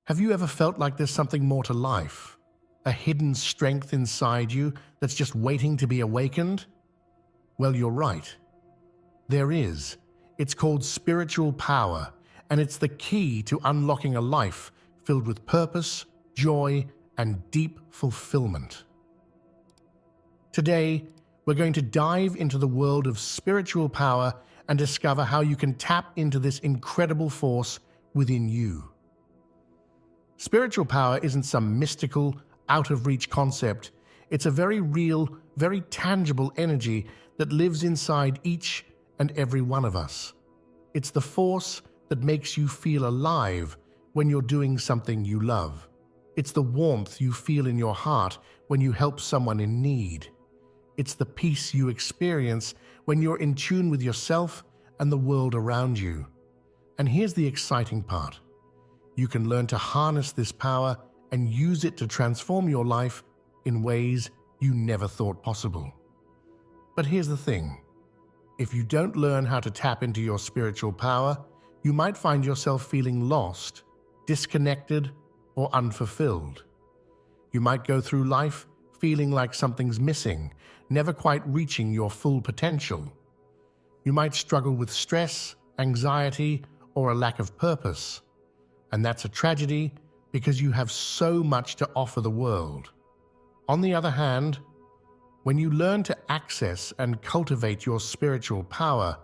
Have you ever felt like there's something more to life? A hidden strength inside you that's just waiting to be awakened? Well, you're right. There is. It's called spiritual power, and it's the key to unlocking a life filled with purpose, joy, and deep fulfillment. Today, we're going to dive into the world of spiritual power and discover how you can tap into this incredible force within you. Spiritual power isn't some mystical, out-of-reach concept. It's a very real, very tangible energy that lives inside each and every one of us. It's the force that makes you feel alive when you're doing something you love. It's the warmth you feel in your heart when you help someone in need. It's the peace you experience when you're in tune with yourself and the world around you. And here's the exciting part. You can learn to harness this power and use it to transform your life in ways you never thought possible. But here's the thing. If you don't learn how to tap into your spiritual power, you might find yourself feeling lost, disconnected, or unfulfilled. You might go through life feeling like something's missing, never quite reaching your full potential. You might struggle with stress, anxiety, or a lack of purpose. And that's a tragedy because you have so much to offer the world. On the other hand, when you learn to access and cultivate your spiritual power,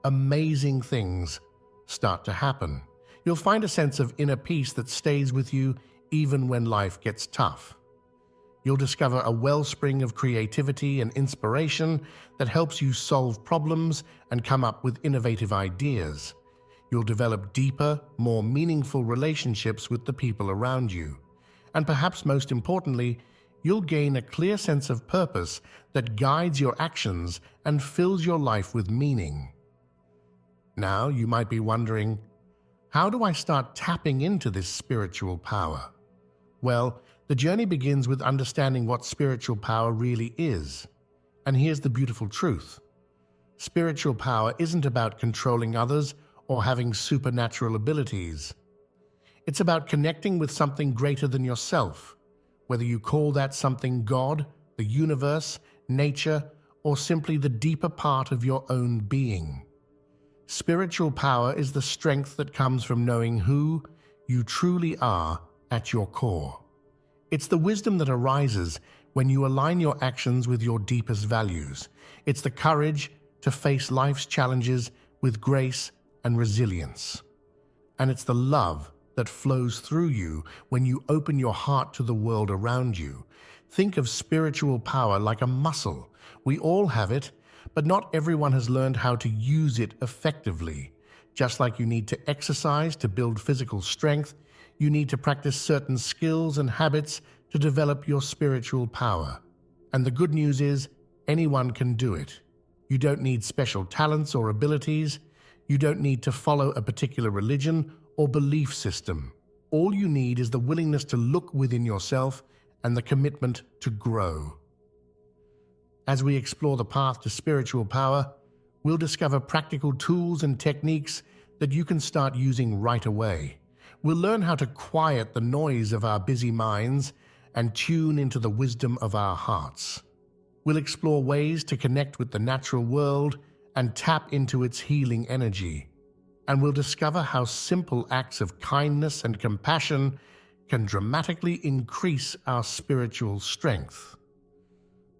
amazing things start to happen. You'll find a sense of inner peace that stays with you even when life gets tough. You'll discover a wellspring of creativity and inspiration that helps you solve problems and come up with innovative ideas. You'll develop deeper, more meaningful relationships with the people around you. And perhaps most importantly, you'll gain a clear sense of purpose that guides your actions and fills your life with meaning. Now, you might be wondering, how do I start tapping into this spiritual power? Well, the journey begins with understanding what spiritual power really is. And here's the beautiful truth. Spiritual power isn't about controlling others or having supernatural abilities. It's about connecting with something greater than yourself, whether you call that something God, the universe, nature, or simply the deeper part of your own being. Spiritual power is the strength that comes from knowing who you truly are at your core. It's the wisdom that arises when you align your actions with your deepest values. It's the courage to face life's challenges with grace and resilience. And it's the love that flows through you when you open your heart to the world around you. Think of spiritual power like a muscle. We all have it, but not everyone has learned how to use it effectively. Just like you need to exercise to build physical strength, you need to practice certain skills and habits to develop your spiritual power. And the good news is, anyone can do it. You don't need special talents or abilities. You don't need to follow a particular religion or belief system. All you need is the willingness to look within yourself and the commitment to grow. As we explore the path to spiritual power, we'll discover practical tools and techniques that you can start using right away. We'll learn how to quiet the noise of our busy minds and tune into the wisdom of our hearts. We'll explore ways to connect with the natural world and tap into its healing energy. And we'll discover how simple acts of kindness and compassion can dramatically increase our spiritual strength.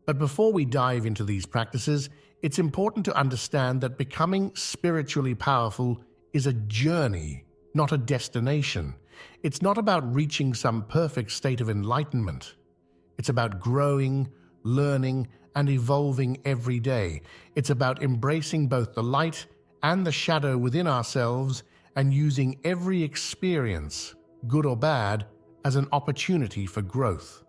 But before we dive into these practices, it's important to understand that becoming spiritually powerful is a journey, not a destination. It's not about reaching some perfect state of enlightenment. It's about growing, learning, and evolving every day. It's about embracing both the light and the shadow within ourselves and using every experience, good or bad, as an opportunity for growth.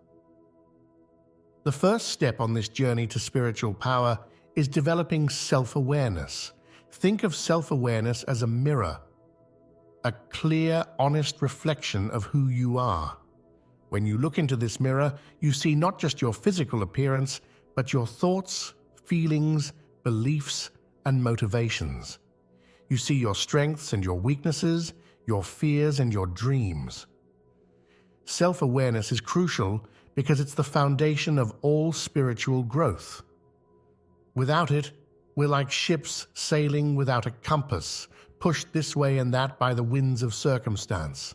The first step on this journey to spiritual power is developing self-awareness. Think of self-awareness as a mirror, a clear, honest reflection of who you are. When you look into this mirror, you see not just your physical appearance, but your thoughts, feelings, beliefs, and motivations. You see your strengths and your weaknesses, your fears and your dreams. Self-awareness is crucial because it's the foundation of all spiritual growth. Without it, we're like ships sailing without a compass, pushed this way and that by the winds of circumstance.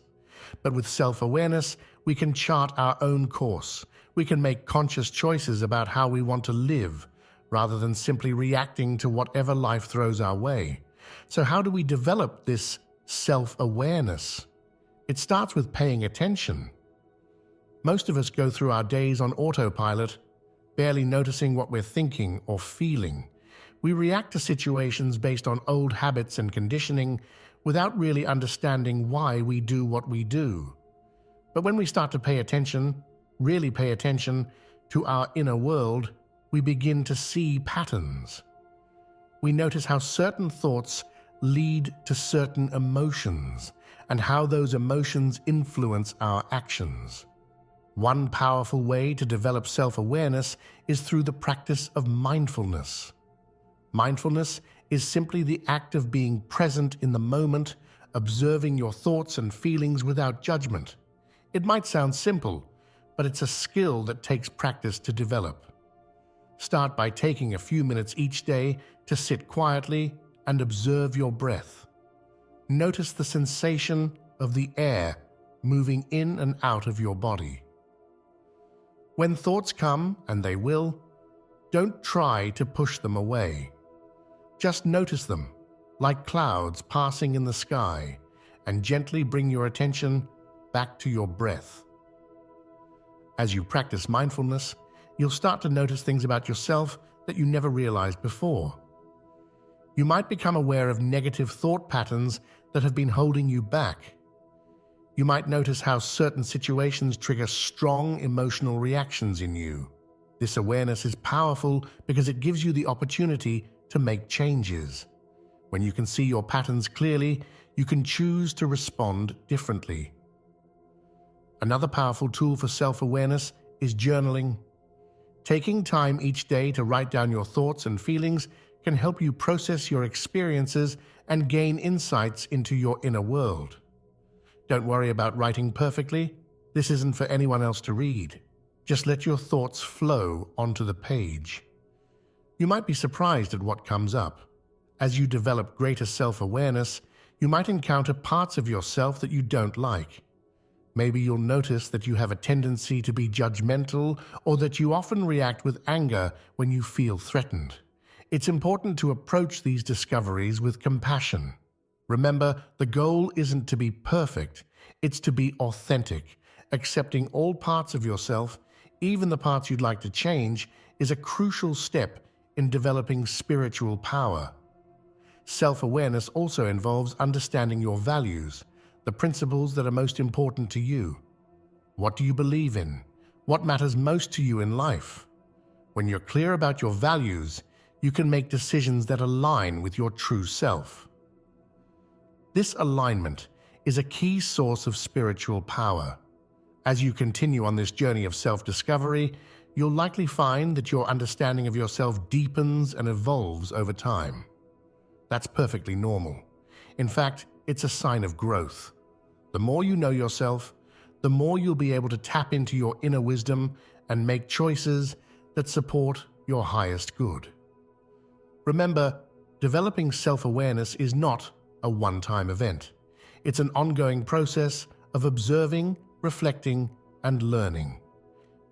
But with self-awareness, we can chart our own course. We can make conscious choices about how we want to live, rather than simply reacting to whatever life throws our way. So how do we develop this self-awareness? It starts with paying attention. Most of us go through our days on autopilot, barely noticing what we're thinking or feeling. We react to situations based on old habits and conditioning without really understanding why we do what we do. But when we start to pay attention, really pay attention to our inner world, we begin to see patterns. We notice how certain thoughts lead to certain emotions and how those emotions influence our actions. One powerful way to develop self-awareness is through the practice of mindfulness. Mindfulness is simply the act of being present in the moment, observing your thoughts and feelings without judgment. It might sound simple, but it's a skill that takes practice to develop. Start by taking a few minutes each day to sit quietly and observe your breath. Notice the sensation of the air moving in and out of your body. When thoughts come, and they will, don't try to push them away. Just notice them, like clouds passing in the sky, and gently bring your attention back to your breath. As you practice mindfulness, you'll start to notice things about yourself that you never realized before. You might become aware of negative thought patterns that have been holding you back. You might notice how certain situations trigger strong emotional reactions in you. This awareness is powerful because it gives you the opportunity to make changes. When you can see your patterns clearly, you can choose to respond differently. Another powerful tool for self-awareness is journaling. Taking time each day to write down your thoughts and feelings can help you process your experiences and gain insights into your inner world. Don't worry about writing perfectly. This isn't for anyone else to read. Just let your thoughts flow onto the page. You might be surprised at what comes up. As you develop greater self-awareness, you might encounter parts of yourself that you don't like. Maybe you'll notice that you have a tendency to be judgmental or that you often react with anger when you feel threatened. It's important to approach these discoveries with compassion. Remember, the goal isn't to be perfect, it's to be authentic. Accepting all parts of yourself, even the parts you'd like to change, is a crucial step in developing spiritual power. Self-awareness also involves understanding your values, the principles that are most important to you. What do you believe in? What matters most to you in life? When you're clear about your values, you can make decisions that align with your true self. This alignment is a key source of spiritual power. As you continue on this journey of self-discovery, you'll likely find that your understanding of yourself deepens and evolves over time. That's perfectly normal. In fact, it's a sign of growth. The more you know yourself, the more you'll be able to tap into your inner wisdom and make choices that support your highest good. Remember, developing self-awareness is not a one-time event. It's an ongoing process of observing, reflecting, and learning.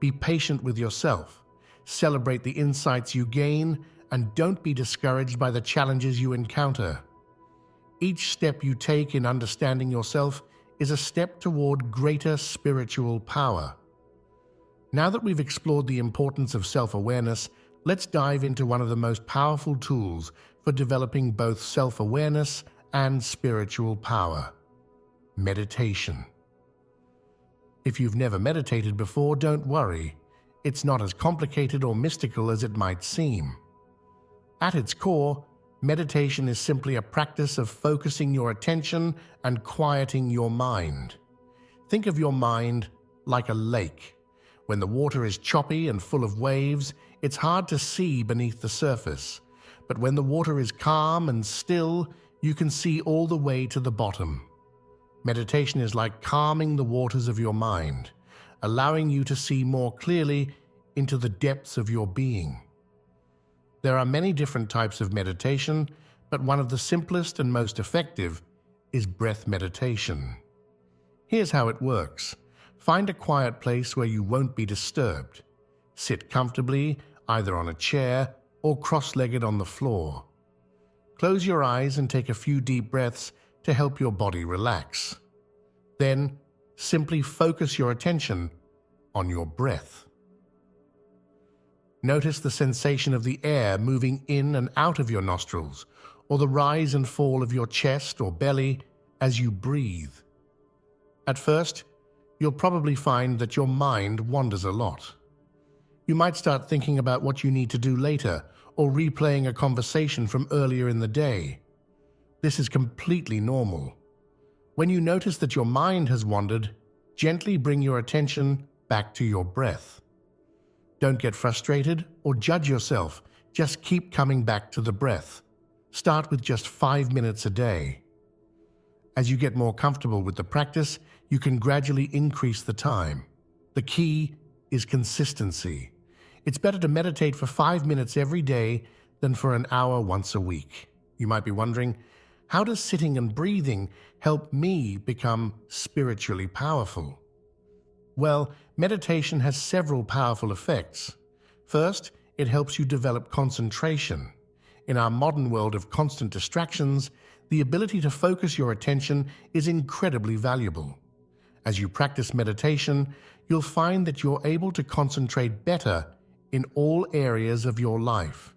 Be patient with yourself, celebrate the insights you gain, and don't be discouraged by the challenges you encounter. Each step you take in understanding yourself is a step toward greater spiritual power. Now that we've explored the importance of self-awareness, let's dive into one of the most powerful tools for developing both self-awareness and spiritual power: meditation. If you've never meditated before, don't worry. It's not as complicated or mystical as it might seem. At its core, meditation is simply a practice of focusing your attention and quieting your mind. Think of your mind like a lake. When the water is choppy and full of waves, it's hard to see beneath the surface. But when the water is calm and still, you can see all the way to the bottom. Meditation is like calming the waters of your mind, allowing you to see more clearly into the depths of your being. There are many different types of meditation, but one of the simplest and most effective is breath meditation. Here's how it works. Find a quiet place where you won't be disturbed. Sit comfortably, either on a chair or cross-legged on the floor. Close your eyes and take a few deep breaths to help your body relax. Then, simply focus your attention on your breath. Notice the sensation of the air moving in and out of your nostrils, or the rise and fall of your chest or belly as you breathe. At first, you'll probably find that your mind wanders a lot. You might start thinking about what you need to do later, or replaying a conversation from earlier in the day. This is completely normal. When you notice that your mind has wandered, gently bring your attention back to your breath. Don't get frustrated or judge yourself. Just keep coming back to the breath. Start with just 5 minutes a day. As you get more comfortable with the practice, you can gradually increase the time. The key is consistency. It's better to meditate for 5 minutes every day than for an hour once a week. You might be wondering, how does sitting and breathing help me become spiritually powerful? Well, meditation has several powerful effects. First, it helps you develop concentration. In our modern world of constant distractions, the ability to focus your attention is incredibly valuable. As you practice meditation, you'll find that you're able to concentrate better in all areas of your life.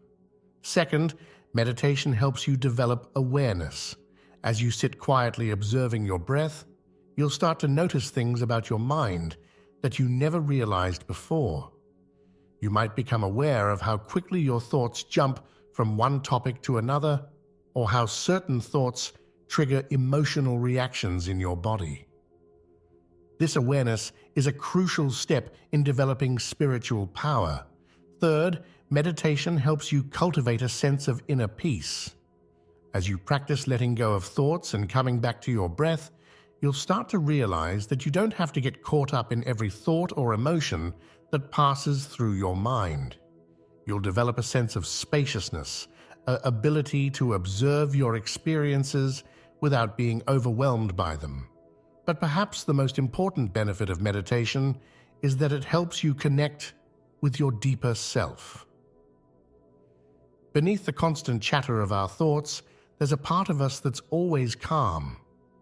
Second, meditation helps you develop awareness. As you sit quietly observing your breath, you'll start to notice things about your mind that you never realized before. You might become aware of how quickly your thoughts jump from one topic to another, or how certain thoughts trigger emotional reactions in your body. This awareness is a crucial step in developing spiritual power. Third, meditation helps you cultivate a sense of inner peace. As you practice letting go of thoughts and coming back to your breath, you'll start to realize that you don't have to get caught up in every thought or emotion that passes through your mind. You'll develop a sense of spaciousness, an ability to observe your experiences without being overwhelmed by them. But perhaps the most important benefit of meditation is that it helps you connect with your deeper self. Beneath the constant chatter of our thoughts, there's a part of us that's always calm,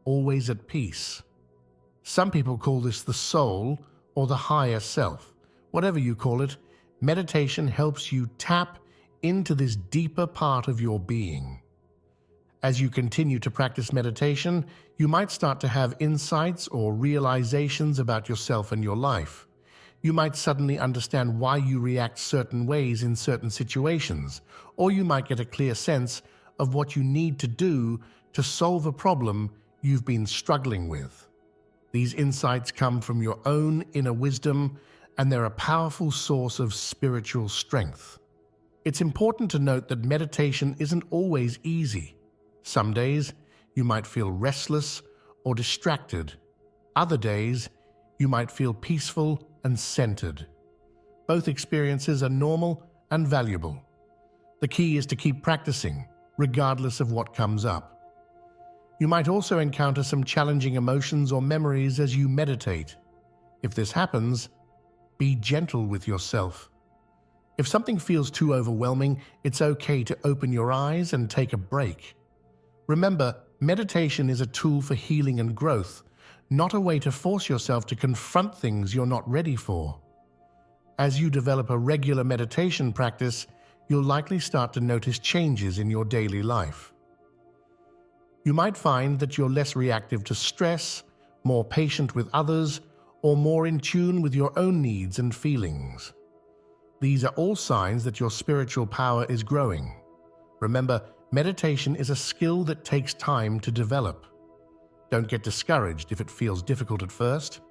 always at peace. Some people call this the soul or the higher self. Whatever you call it, meditation helps you tap into this deeper part of your being. As you continue to practice meditation, you might start to have insights or realizations about yourself and your life. You might suddenly understand why you react certain ways in certain situations, or you might get a clear sense of what you need to do to solve a problem you've been struggling with. These insights come from your own inner wisdom, and they're a powerful source of spiritual strength. It's important to note that meditation isn't always easy. Some days, you might feel restless or distracted. Other days, you might feel peaceful and centered. Both experiences are normal and valuable. The key is to keep practicing, regardless of what comes up. You might also encounter some challenging emotions or memories as you meditate. If this happens, be gentle with yourself. If something feels too overwhelming, it's okay to open your eyes and take a break. Remember, meditation is a tool for healing and growth, not a way to force yourself to confront things you're not ready for. As you develop a regular meditation practice, you'll likely start to notice changes in your daily life. You might find that you're less reactive to stress, more patient with others, or more in tune with your own needs and feelings. These are all signs that your spiritual power is growing. Remember, meditation is a skill that takes time to develop. Don't get discouraged if it feels difficult at first.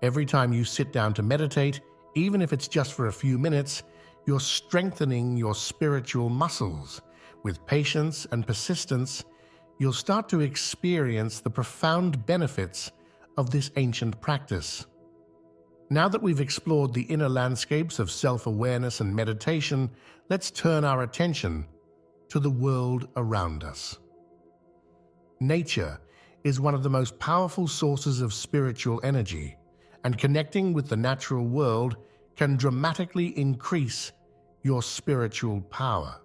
Every time you sit down to meditate, even if it's just for a few minutes, you're strengthening your spiritual muscles. With patience and persistence, you'll start to experience the profound benefits of this ancient practice. Now that we've explored the inner landscapes of self-awareness and meditation, let's turn our attention to the world around us. Nature is one of the most powerful sources of spiritual energy, and connecting with the natural world can dramatically increase your spiritual power.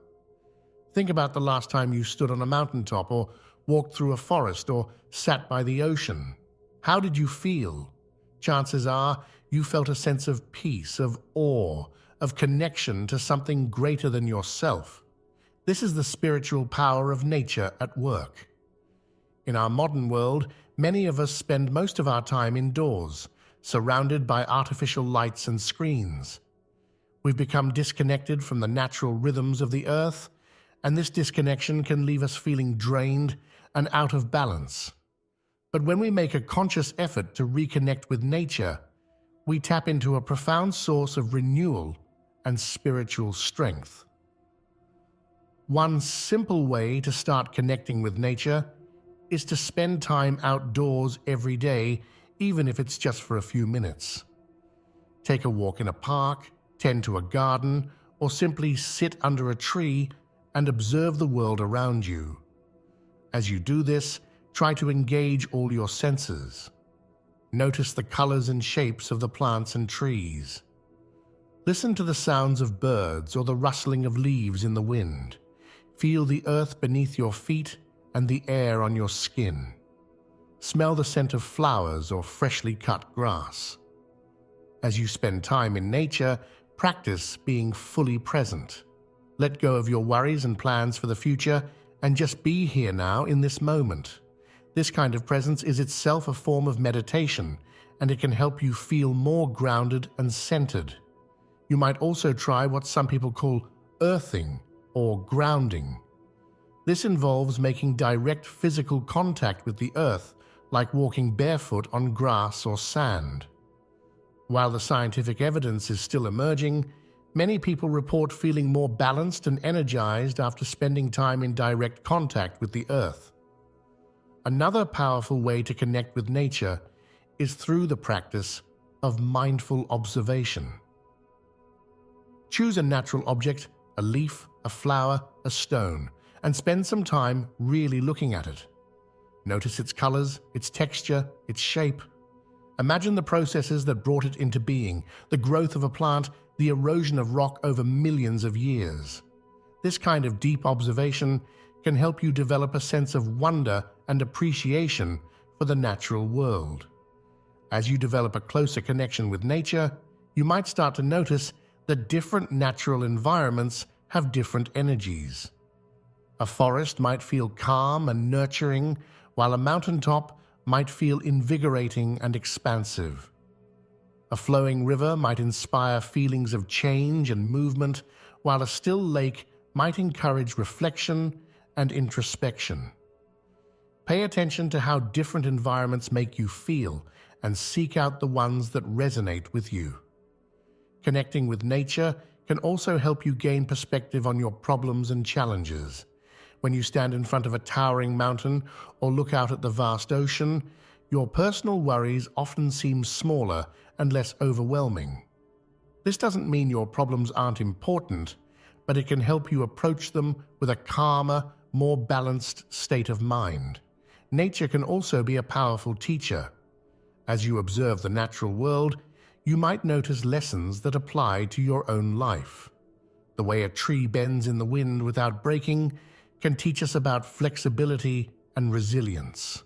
Think about the last time you stood on a mountaintop or walked through a forest or sat by the ocean. How did you feel? Chances are you felt a sense of peace, of awe, of connection to something greater than yourself. This is the spiritual power of nature at work. In our modern world, many of us spend most of our time indoors, surrounded by artificial lights and screens. We've become disconnected from the natural rhythms of the earth, and this disconnection can leave us feeling drained and out of balance. But when we make a conscious effort to reconnect with nature, we tap into a profound source of renewal and spiritual strength. One simple way to start connecting with nature is to spend time outdoors every day, even if it's just for a few minutes. Take a walk in a park, tend to a garden, or simply sit under a tree and observe the world around you. As you do this, try to engage all your senses. Notice the colors and shapes of the plants and trees. Listen to the sounds of birds or the rustling of leaves in the wind. Feel the earth beneath your feet and the air on your skin. Smell the scent of flowers or freshly cut grass. As you spend time in nature, practice being fully present. Let go of your worries and plans for the future and just be here now in this moment. This kind of presence is itself a form of meditation, and it can help you feel more grounded and centered. You might also try what some people call earthing or grounding. This involves making direct physical contact with the earth, like walking barefoot on grass or sand. While the scientific evidence is still emerging, many people report feeling more balanced and energized after spending time in direct contact with the earth. Another powerful way to connect with nature is through the practice of mindful observation. Choose a natural object, a leaf, a flower, a stone, and spend some time really looking at it. Notice its colors, its texture, its shape. Imagine the processes that brought it into being, the growth of a plant, the erosion of rock over millions of years. This kind of deep observation can help you develop a sense of wonder and appreciation for the natural world. As you develop a closer connection with nature, you might start to notice that different natural environments have different energies. A forest might feel calm and nurturing, while a mountaintop might feel invigorating and expansive. A flowing river might inspire feelings of change and movement, while a still lake might encourage reflection and introspection. Pay attention to how different environments make you feel and seek out the ones that resonate with you. Connecting with nature can also help you gain perspective on your problems and challenges. When you stand in front of a towering mountain or look out at the vast ocean, your personal worries often seem smaller and less overwhelming. This doesn't mean your problems aren't important, but it can help you approach them with a calmer, more balanced state of mind. Nature can also be a powerful teacher. As you observe the natural world, you might notice lessons that apply to your own life. The way a tree bends in the wind without breaking can teach us about flexibility and resilience.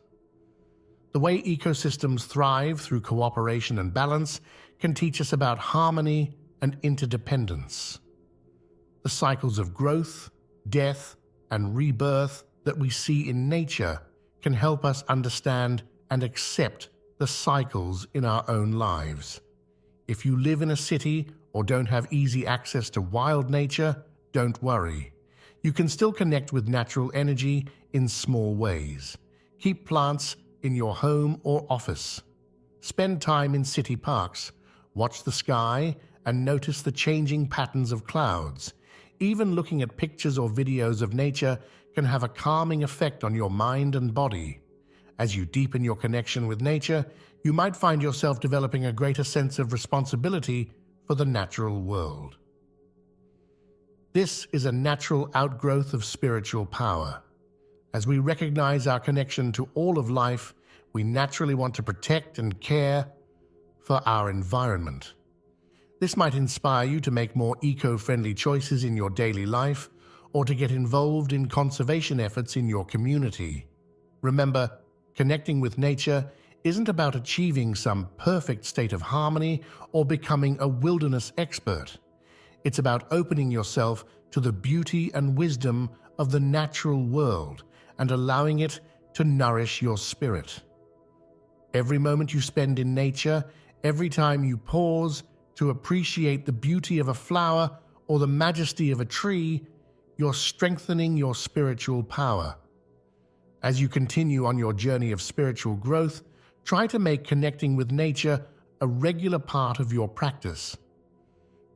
The way ecosystems thrive through cooperation and balance can teach us about harmony and interdependence. The cycles of growth, death, and rebirth that we see in nature can help us understand and accept the cycles in our own lives. If you live in a city or don't have easy access to wild nature, don't worry. You can still connect with natural energy in small ways. Keep plants in your home or office. Spend time in city parks. Watch the sky and notice the changing patterns of clouds. Even looking at pictures or videos of nature can have a calming effect on your mind and body. As you deepen your connection with nature, you might find yourself developing a greater sense of responsibility for the natural world. This is a natural outgrowth of spiritual power. As we recognize our connection to all of life, we naturally want to protect and care for our environment. This might inspire you to make more eco-friendly choices in your daily life or to get involved in conservation efforts in your community. Remember, connecting with nature isn't about achieving some perfect state of harmony or becoming a wilderness expert. It's about opening yourself to the beauty and wisdom of the natural world and allowing it to nourish your spirit. Every moment you spend in nature, every time you pause to appreciate the beauty of a flower or the majesty of a tree, you're strengthening your spiritual power. As you continue on your journey of spiritual growth, try to make connecting with nature a regular part of your practice.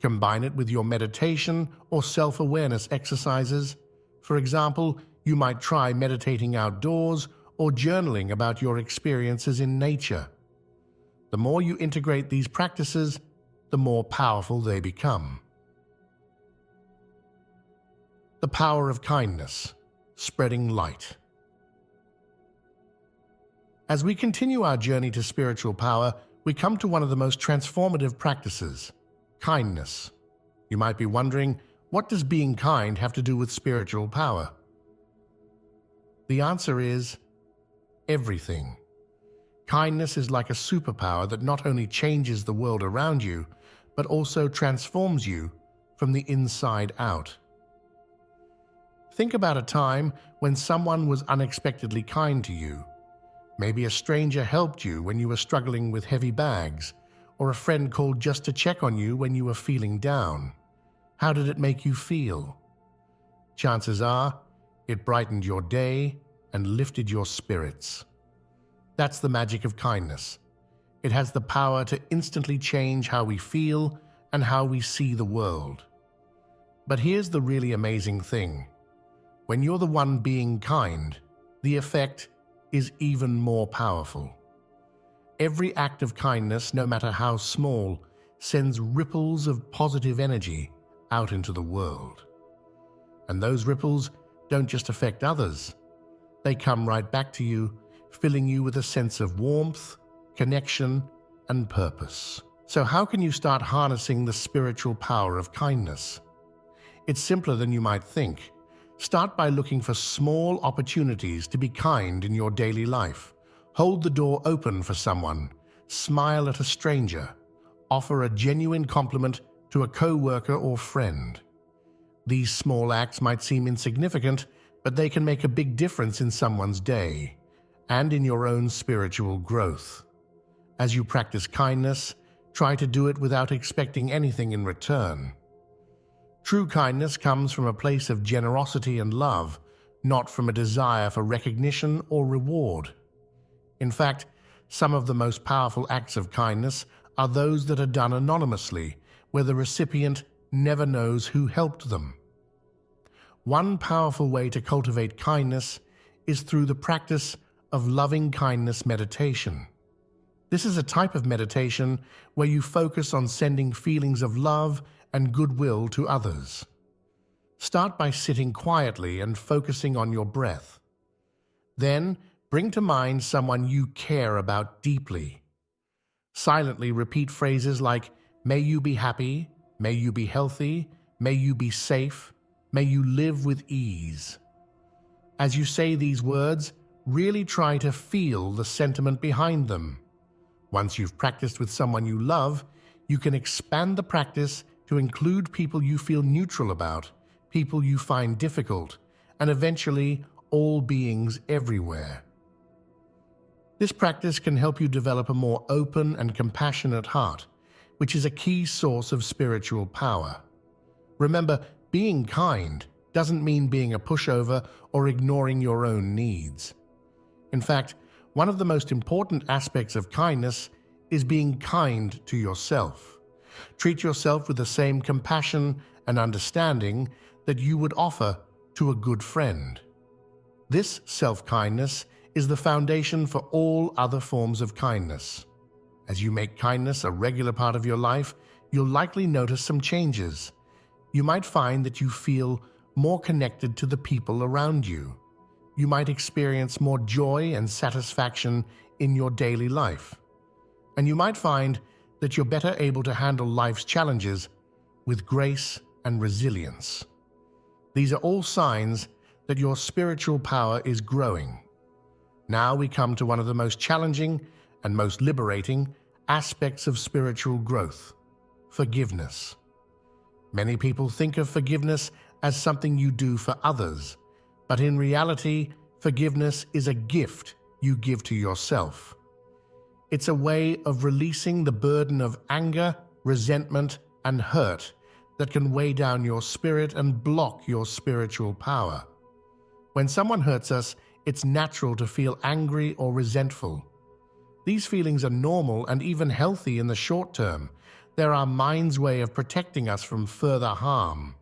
Combine it with your meditation or self-awareness exercises. For example, you might try meditating outdoors or journaling about your experiences in nature. The more you integrate these practices, the more powerful they become. The power of kindness, spreading light. As we continue our journey to spiritual power, we come to one of the most transformative practices, kindness. You might be wondering, what does being kind have to do with spiritual power? The answer is everything. Kindness is like a superpower that not only changes the world around you, but also transforms you from the inside out. Think about a time when someone was unexpectedly kind to you. Maybe a stranger helped you when you were struggling with heavy bags, or a friend called just to check on you when you were feeling down. How did it make you feel? Chances are, it brightened your day and lifted your spirits. That's the magic of kindness. It has the power to instantly change how we feel and how we see the world. But here's the really amazing thing. When you're the one being kind, the effect is even more powerful. Every act of kindness, no matter how small, sends ripples of positive energy out into the world. And those ripples don't just affect others. They come right back to you, filling you with a sense of warmth, connection, and purpose. So how can you start harnessing the spiritual power of kindness? It's simpler than you might think. Start by looking for small opportunities to be kind in your daily life. Hold the door open for someone, smile at a stranger, offer a genuine compliment to a co-worker or friend. These small acts might seem insignificant, but they can make a big difference in someone's day and in your own spiritual growth. As you practice kindness, try to do it without expecting anything in return. True kindness comes from a place of generosity and love, not from a desire for recognition or reward. In fact, some of the most powerful acts of kindness are those that are done anonymously, where the recipient never knows who helped them. One powerful way to cultivate kindness is through the practice of loving kindness meditation. This is a type of meditation where you focus on sending feelings of love and goodwill to others. Start by sitting quietly and focusing on your breath. Then, bring to mind someone you care about deeply. Silently repeat phrases like, "May you be happy," "May you be healthy," "May you be safe," "May you live with ease." As you say these words, really try to feel the sentiment behind them. Once you've practiced with someone you love, you can expand the practice to include people you feel neutral about, people you find difficult, and eventually all beings everywhere. This practice can help you develop a more open and compassionate heart, which is a key source of spiritual power. Remember, being kind doesn't mean being a pushover or ignoring your own needs. In fact, one of the most important aspects of kindness is being kind to yourself. Treat yourself with the same compassion and understanding that you would offer to a good friend. This self-kindness is the foundation for all other forms of kindness. As you make kindness a regular part of your life, you'll likely notice some changes. You might find that you feel more connected to the people around you. You might experience more joy and satisfaction in your daily life. And you might find that you're better able to handle life's challenges with grace and resilience. These are all signs that your spiritual power is growing. Now we come to one of the most challenging and most liberating aspects of spiritual growth: forgiveness. Many people think of forgiveness as something you do for others, but in reality, forgiveness is a gift you give to yourself. It's a way of releasing the burden of anger, resentment, and hurt that can weigh down your spirit and block your spiritual power. When someone hurts us, it's natural to feel angry or resentful. These feelings are normal and even healthy in the short term. They're our mind's way of protecting us from further harm.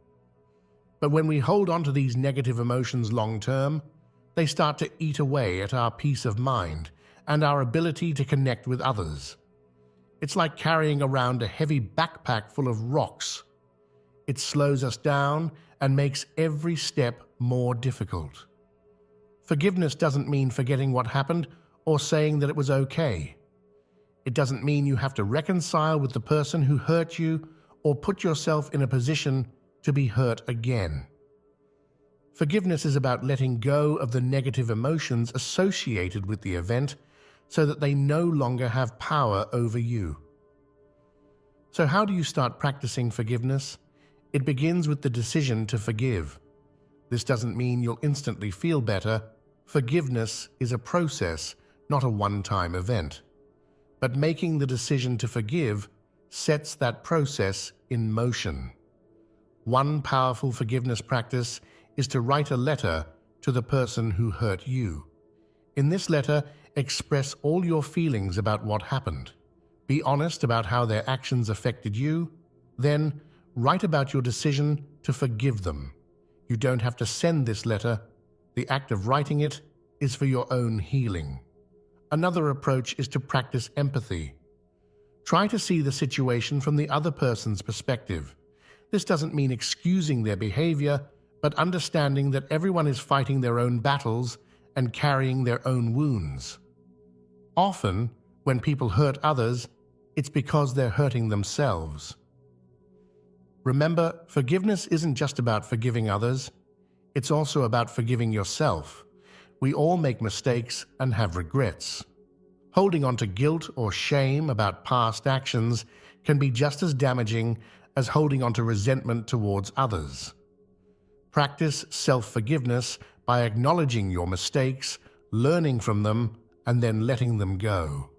But when we hold on to these negative emotions long term, they start to eat away at our peace of mind and our ability to connect with others. It's like carrying around a heavy backpack full of rocks. It slows us down and makes every step more difficult. Forgiveness doesn't mean forgetting what happened or saying that it was okay. It doesn't mean you have to reconcile with the person who hurt you or put yourself in a position to be hurt again. Forgiveness is about letting go of the negative emotions associated with the event so that they no longer have power over you. So how do you start practicing forgiveness? It begins with the decision to forgive. This doesn't mean you'll instantly feel better. Forgiveness is a process, not a one-time event. But making the decision to forgive sets that process in motion. One powerful forgiveness practice is to write a letter to the person who hurt you. In this letter, express all your feelings about what happened. Be honest about how their actions affected you. Then, write about your decision to forgive them. You don't have to send this letter. The act of writing it is for your own healing. Another approach is to practice empathy. Try to see the situation from the other person's perspective. This doesn't mean excusing their behavior, but understanding that everyone is fighting their own battles and carrying their own wounds. Often, when people hurt others, it's because they're hurting themselves. Remember, forgiveness isn't just about forgiving others. It's also about forgiving yourself. We all make mistakes and have regrets. Holding on to guilt or shame about past actions can be just as damaging as holding on to resentment towards others. Practice self-forgiveness by acknowledging your mistakes, learning from them, and then letting them go.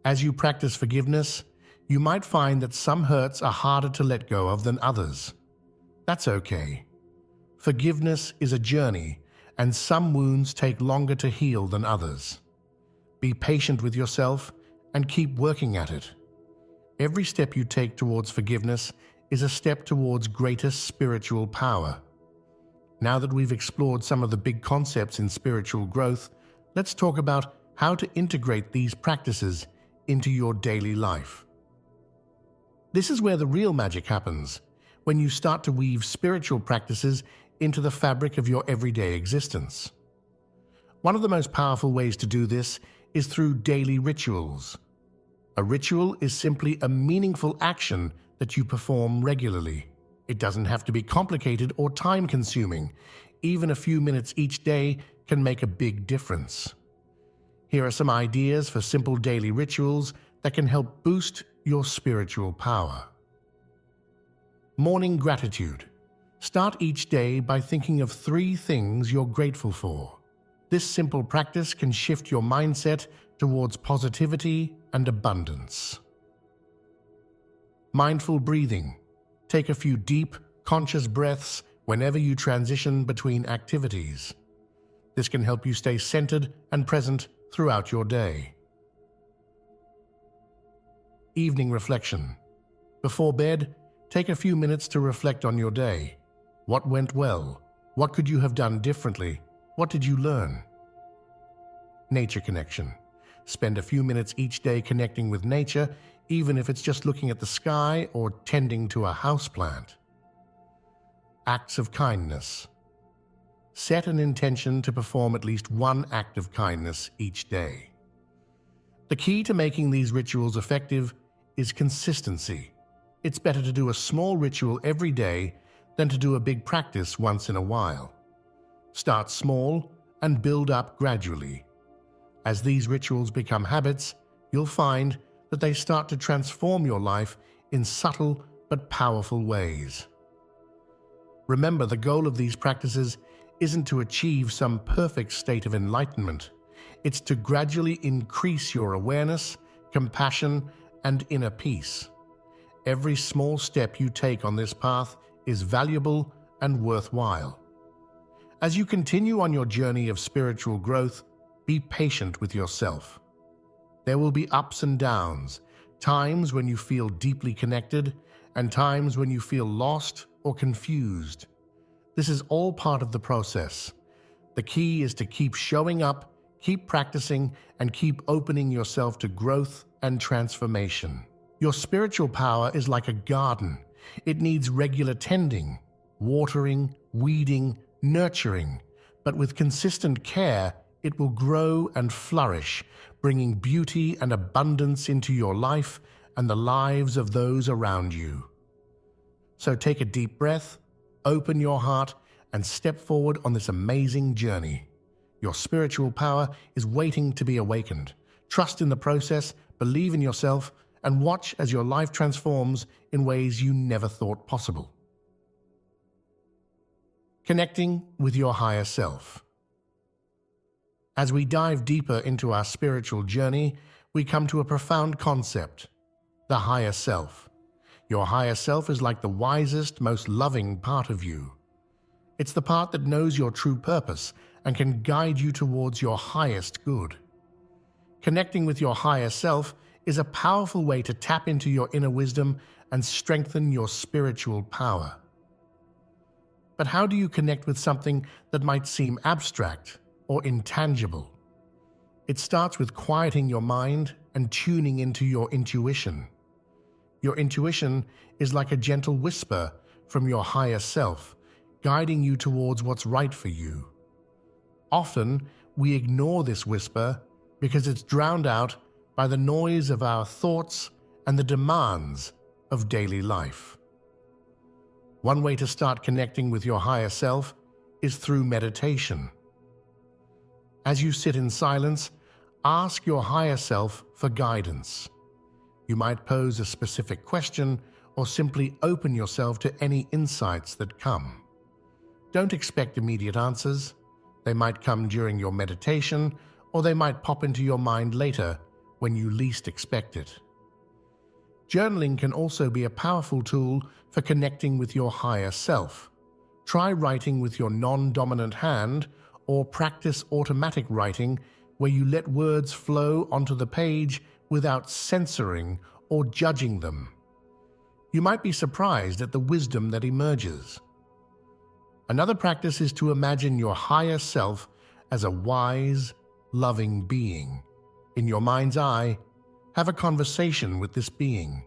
As you practice forgiveness, you might find that some hurts are harder to let go of than others. That's okay. Forgiveness is a journey, and some wounds take longer to heal than others. Be patient with yourself and keep working at it. Every step you take towards forgiveness is a step towards greater spiritual power. Now that we've explored some of the big concepts in spiritual growth, let's talk about how to integrate these practices into your daily life. This is where the real magic happens, when you start to weave spiritual practices into the fabric of your everyday existence. One of the most powerful ways to do this is through daily rituals. A ritual is simply a meaningful action that you perform regularly. It doesn't have to be complicated or time-consuming. Even a few minutes each day can make a big difference. Here are some ideas for simple daily rituals that can help boost your spiritual power. Morning gratitude. Start each day by thinking of 3 things you're grateful for. This simple practice can shift your mindset towards positivity and abundance. Mindful breathing. Take a few deep, conscious breaths whenever you transition between activities. This can help you stay centered and present throughout your day. Evening reflection. Before bed, take a few minutes to reflect on your day. What went well? What could you have done differently? What did you learn? Nature connection. Spend a few minutes each day connecting with nature, even if it's just looking at the sky or tending to a houseplant. Acts of kindness. Set an intention to perform at least one act of kindness each day. The key to making these rituals effective is consistency. It's better to do a small ritual every day than to do a big practice once in a while. Start small and build up gradually. As these rituals become habits, you'll find that they start to transform your life in subtle but powerful ways. Remember, the goal of these practices isn't to achieve some perfect state of enlightenment. It's to gradually increase your awareness, compassion, and inner peace. Every small step you take on this path is valuable and worthwhile. As you continue on your journey of spiritual growth, be patient with yourself. There will be ups and downs, times when you feel deeply connected, and times when you feel lost or confused. This is all part of the process. The key is to keep showing up, keep practicing, and keep opening yourself to growth and transformation. Your spiritual power is like a garden. It needs regular tending, watering, weeding, nurturing, but with consistent care, it will grow and flourish, bringing beauty and abundance into your life and the lives of those around you. So take a deep breath, open your heart, and step forward on this amazing journey. Your spiritual power is waiting to be awakened. Trust in the process, believe in yourself, and watch as your life transforms in ways you never thought possible. Connecting with your higher self. As we dive deeper into our spiritual journey, we come to a profound concept: the higher self. Your higher self is like the wisest, most loving part of you. It's the part that knows your true purpose and can guide you towards your highest good. Connecting with your higher self is a powerful way to tap into your inner wisdom and strengthen your spiritual power. But how do you connect with something that might seem abstract or intangible? It starts with quieting your mind and tuning into your intuition. Your intuition is like a gentle whisper from your higher self, guiding you towards what's right for you. Often, we ignore this whisper because it's drowned out by the noise of our thoughts and the demands of daily life. One way to start connecting with your higher self is through meditation. As you sit in silence, ask your higher self for guidance. You might pose a specific question or simply open yourself to any insights that come. Don't expect immediate answers. They might come during your meditation, or they might pop into your mind later when you least expect it. Journaling can also be a powerful tool for connecting with your higher self. Try writing with your non-dominant hand, or practice automatic writing where you let words flow onto the page without censoring or judging them. You might be surprised at the wisdom that emerges. Another practice is to imagine your higher self as a wise, loving being. In your mind's eye, have a conversation with this being.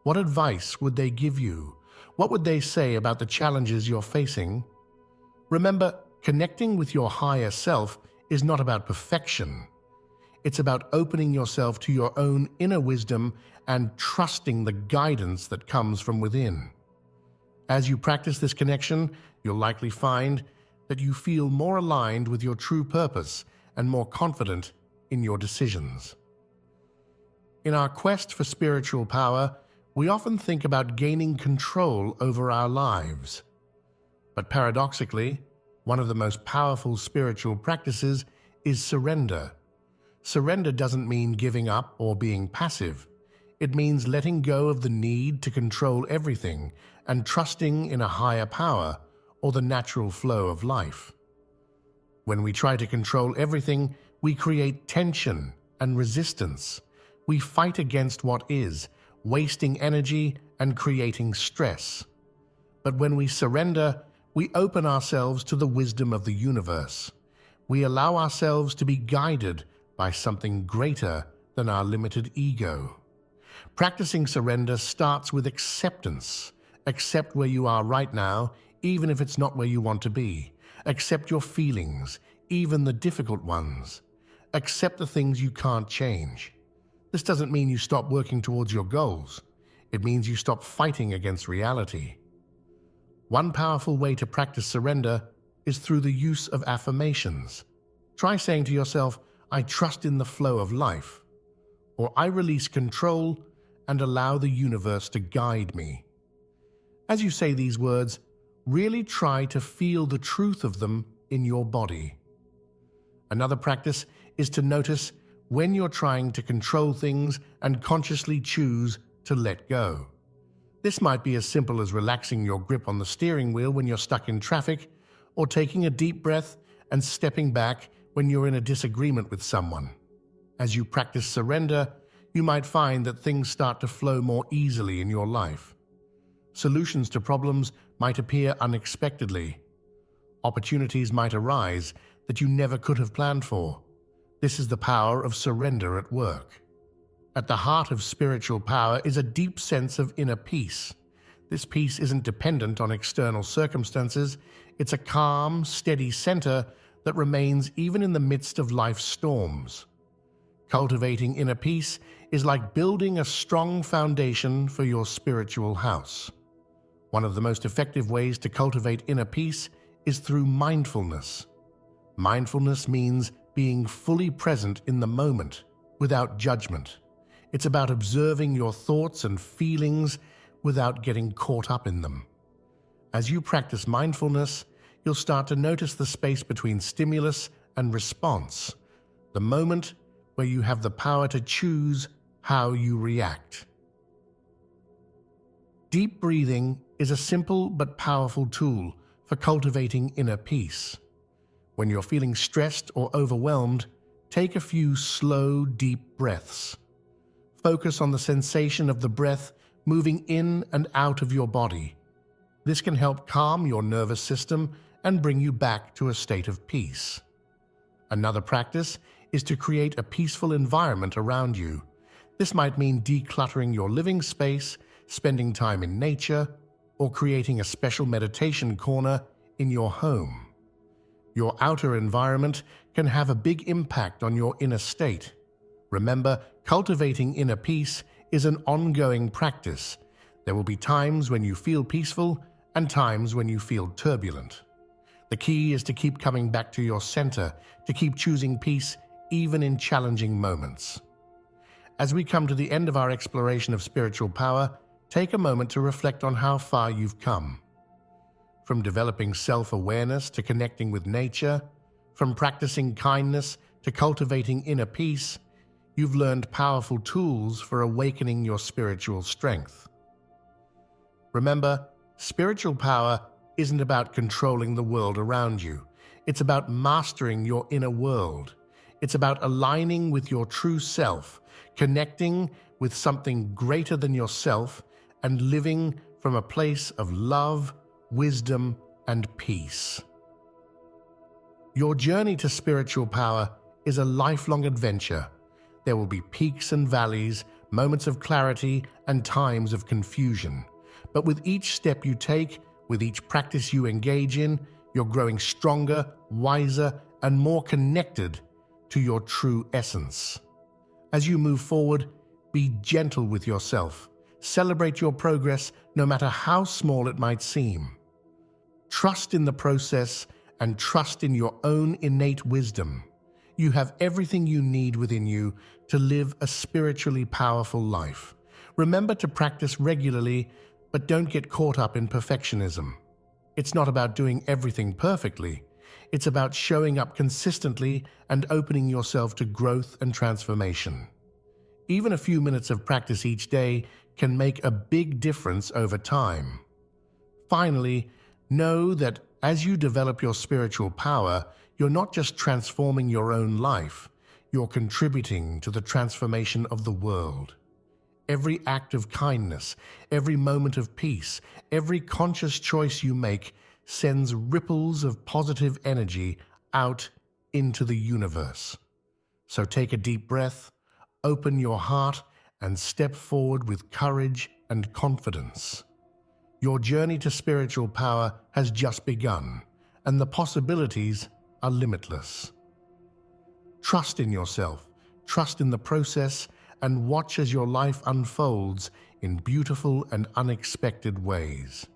What advice would they give you? What would they say about the challenges you're facing? Remember, connecting with your higher self is not about perfection. It's about opening yourself to your own inner wisdom and trusting the guidance that comes from within. As you practice this connection, you'll likely find that you feel more aligned with your true purpose and more confident in your decisions. In our quest for spiritual power, we often think about gaining control over our lives. But paradoxically, one of the most powerful spiritual practices is surrender. Surrender doesn't mean giving up or being passive. It means letting go of the need to control everything and trusting in a higher power or the natural flow of life. When we try to control everything, we create tension and resistance. We fight against what is, wasting energy and creating stress. But when we surrender, we open ourselves to the wisdom of the universe. We allow ourselves to be guided by something greater than our limited ego. Practicing surrender starts with acceptance. Accept where you are right now, even if it's not where you want to be. Accept your feelings, even the difficult ones. Accept the things you can't change. This doesn't mean you stop working towards your goals. It means you stop fighting against reality. One powerful way to practice surrender is through the use of affirmations. Try saying to yourself, "I trust in the flow of life," or "I release control and allow the universe to guide me." As you say these words, really try to feel the truth of them in your body. Another practice is to notice when you're trying to control things and consciously choose to let go. This might be as simple as relaxing your grip on the steering wheel when you're stuck in traffic, or taking a deep breath and stepping back when you're in a disagreement with someone. As you practice surrender, you might find that things start to flow more easily in your life. Solutions to problems might appear unexpectedly. Opportunities might arise that you never could have planned for. This is the power of surrender at work. At the heart of spiritual power is a deep sense of inner peace. This peace isn't dependent on external circumstances. It's a calm, steady center that remains even in the midst of life's storms. Cultivating inner peace is like building a strong foundation for your spiritual house. One of the most effective ways to cultivate inner peace is through mindfulness. Mindfulness means being fully present in the moment, without judgment. It's about observing your thoughts and feelings without getting caught up in them. As you practice mindfulness, you'll start to notice the space between stimulus and response, the moment where you have the power to choose how you react. Deep breathing is a simple but powerful tool for cultivating inner peace. When you're feeling stressed or overwhelmed, take a few slow, deep breaths. Focus on the sensation of the breath moving in and out of your body. This can help calm your nervous system and bring you back to a state of peace. Another practice is to create a peaceful environment around you. This might mean decluttering your living space, spending time in nature, or creating a special meditation corner in your home. Your outer environment can have a big impact on your inner state. Remember, cultivating inner peace is an ongoing practice. There will be times when you feel peaceful and times when you feel turbulent. The key is to keep coming back to your center, to keep choosing peace even in challenging moments. As we come to the end of our exploration of spiritual power, take a moment to reflect on how far you've come. From developing self-awareness to connecting with nature, from practicing kindness to cultivating inner peace, you've learned powerful tools for awakening your spiritual strength. Remember, spiritual power isn't about controlling the world around you. It's about mastering your inner world. It's about aligning with your true self, connecting with something greater than yourself, and living from a place of love, wisdom, and peace. Your journey to spiritual power is a lifelong adventure. There will be peaks and valleys, moments of clarity, and times of confusion. But with each step you take, with each practice you engage in, you're growing stronger, wiser, and more connected to your true essence. As you move forward, be gentle with yourself. Celebrate your progress, no matter how small it might seem. Trust in the process and trust in your own innate wisdom. You have everything you need within you to live a spiritually powerful life. Remember to practice regularly, but don't get caught up in perfectionism. It's not about doing everything perfectly. It's about showing up consistently and opening yourself to growth and transformation. Even a few minutes of practice each day can make a big difference over time. Finally, know that as you develop your spiritual power, you're not just transforming your own life, you're contributing to the transformation of the world. Every act of kindness, every moment of peace, every conscious choice you make sends ripples of positive energy out into the universe. So take a deep breath, open your heart, and step forward with courage and confidence. Your journey to spiritual power has just begun, and the possibilities are limitless. Trust in yourself, trust in the process, and watch as your life unfolds in beautiful and unexpected ways.